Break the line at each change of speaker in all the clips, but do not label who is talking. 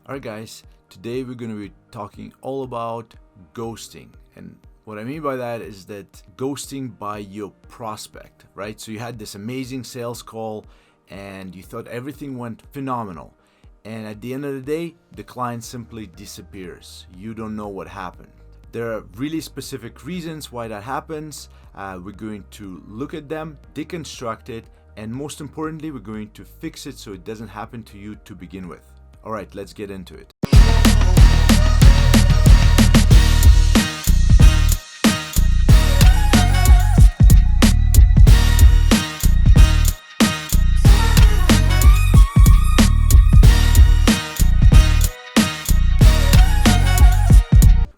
Alright guys, today we're going to be talking all about ghosting, and what I mean by that is that ghosting by your prospect, right? So you had this amazing sales call and you thought everything went phenomenal, and at the end of the day the client simply disappears. You don't know what happened. There are really specific reasons why that happens. We're going to look at them, deconstruct it, and most importantly we're going to fix it so it doesn't happen to you to begin with. Alright, let's get into it.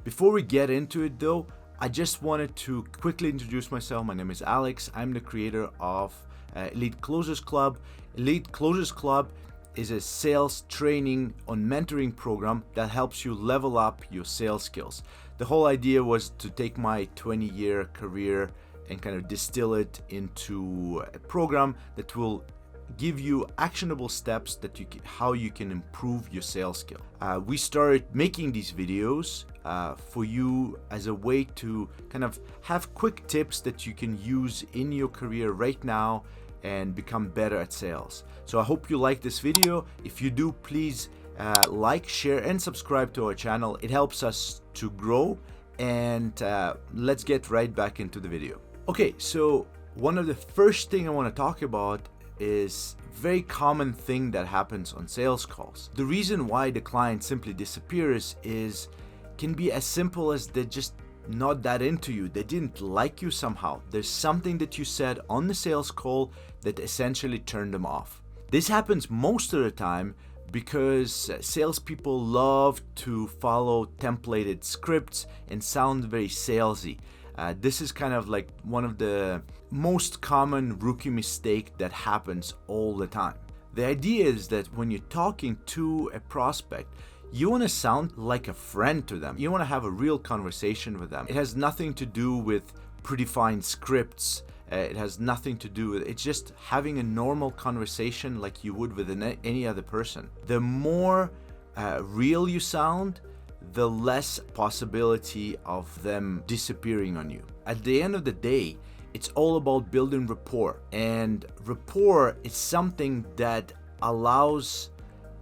Before we get into it though, I just wanted to quickly introduce myself. My name is Alex. I'm the creator of Elite Closers Club. Elite Closers Club is a sales training on mentoring program that helps you level up your sales skills. The whole idea was to take my 20-year career and kind of distill it into a program that will give you actionable steps that how you can improve your sales skill. We started making these videos for you as a way to kind of have quick tips that you can use in your career right now and become better at sales. So I hope you like this video. If you do, please like, share, and subscribe to our channel. It helps us to grow, and let's get right back into the video. Okay, so one of the first thing I want to talk about is a very common thing that happens on sales calls. The reason why the client simply disappears can be as simple as they're just not that into you. They didn't like you somehow. There's something that you said on the sales call that essentially turned them off. This happens most of the time because salespeople love to follow templated scripts and sound very salesy. This is kind of like one of the most common rookie mistake that happens all the time. The idea is that when you're talking to a prospect, you want to sound like a friend to them. You want to have a real conversation with them. It has nothing to do with predefined scripts. It has nothing to do with it's just having a normal conversation like you would with any other person. The more real you sound, the less possibility of them disappearing on you. At the end of the day, it's all about building rapport, and rapport is something that allows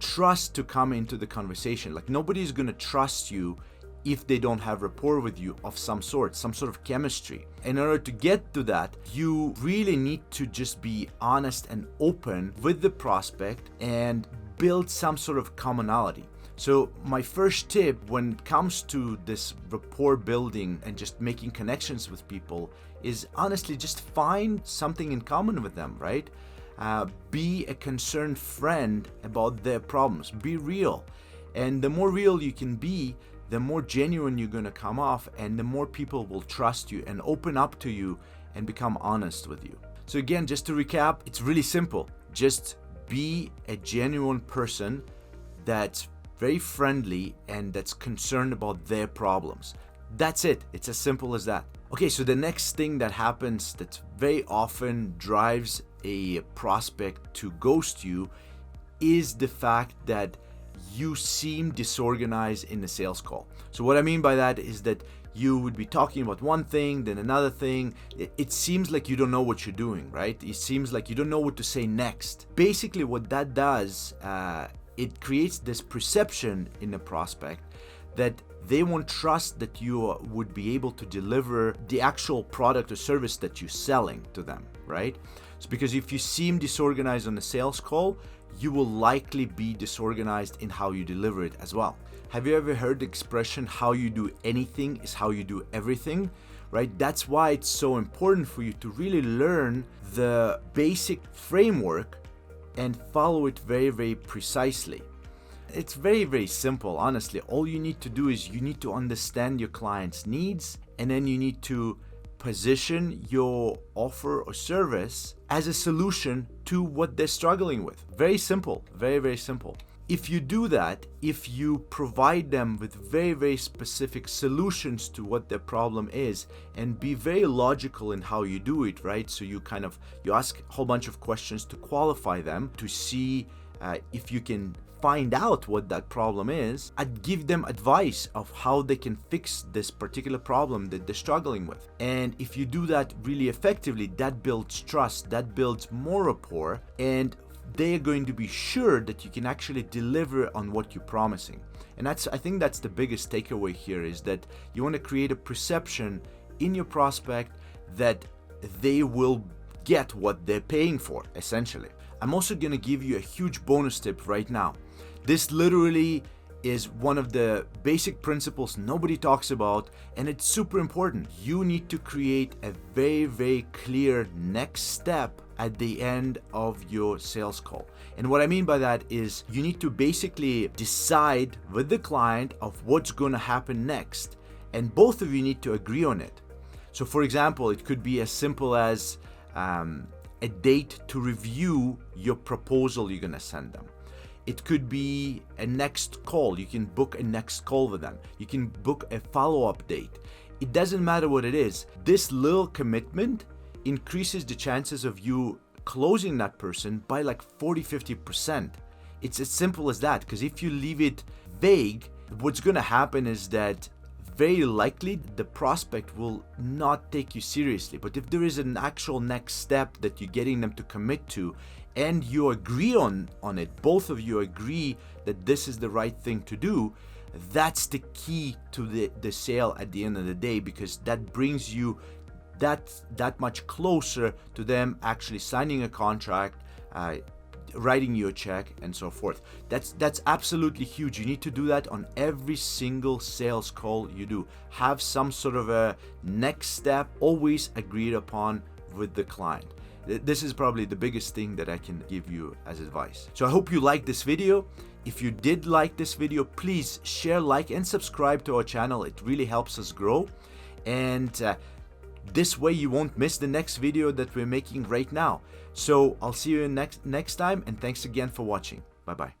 trust to come into the conversation. Like, nobody's gonna trust you if they don't have rapport with you of some sort of chemistry. In order to get to that, you really need to just be honest and open with the prospect and build some sort of commonality. So my first tip when it comes to this rapport building and just making connections with people is honestly just find something in common with them, right? Be a concerned friend about their problems. Be real. And the more real you can be, the more genuine you're going to come off, and the more people will trust you and open up to you and become honest with you. So again, just to recap, it's really simple. Just be a genuine person that's very friendly and that's concerned about their problems. That's it. It's as simple as that. Okay, so the next thing that happens that very often drives a prospect to ghost you is the fact that you seem disorganized in the sales call. So what I mean by that is that you would be talking about one thing, then another thing. It seems like you don't know what you're doing, right? It seems like you don't know what to say next. Basically what that does, it creates this perception in the prospect that they won't trust that you would be able to deliver the actual product or service that you're selling to them, right? So because if you seem disorganized on the sales call, you will likely be disorganized in how you deliver it as well. Have you ever heard the expression, how you do anything is how you do everything, right? That's why it's so important for you to really learn the basic framework and follow it very, very precisely. It's very, very simple, honestly. All you need to do is you need to understand your client's needs, and then you need to position your offer or service as a solution to what they're struggling with. Very simple, very, very simple. If you do that, if you provide them with very, very specific solutions to what their problem is, and be very logical in how you do it, right? So you ask a whole bunch of questions to qualify them, to see if you can find out what that problem is, I'd give them advice of how they can fix this particular problem that they're struggling with. And if you do that really effectively, that builds trust, that builds more rapport, and they're going to be sure that you can actually deliver on what you're promising. And I think that's the biggest takeaway here, is that you want to create a perception in your prospect that they will get what they're paying for, essentially. I'm also going to give you a huge bonus tip right now. This literally is one of the basic principles nobody talks about, and it's super important. You need to create a very, very clear next step at the end of your sales call. And what I mean by that is you need to basically decide with the client of what's going to happen next, and both of you need to agree on it. So for example, it could be as simple as a date to review your proposal you're going to send them. It could be a next call. You can book a next call with them. You can book a follow-up date. It doesn't matter what it is. This little commitment increases the chances of you closing that person by like 40-50%. It's as simple as that, because if you leave it vague, what's going to happen is that very likely the prospect will not take you seriously. But if there is an actual next step that you're getting them to commit to, and you agree on it, both of you agree that this is the right thing to do, that's the key to the sale at the end of the day, because that brings you that much closer to them actually signing a contract, writing you a check, and so forth. That's absolutely huge. You need to do that on every single sales call you do. Have some sort of a next step always agreed upon with the client. This is probably the biggest thing that I can give you as advice. So I hope you liked this video. If you did like this video, please share, like, and subscribe to our channel. It really helps us grow. And this way you won't miss the next video that we're making right now. So I'll see you next time, and thanks again for watching. Bye-bye.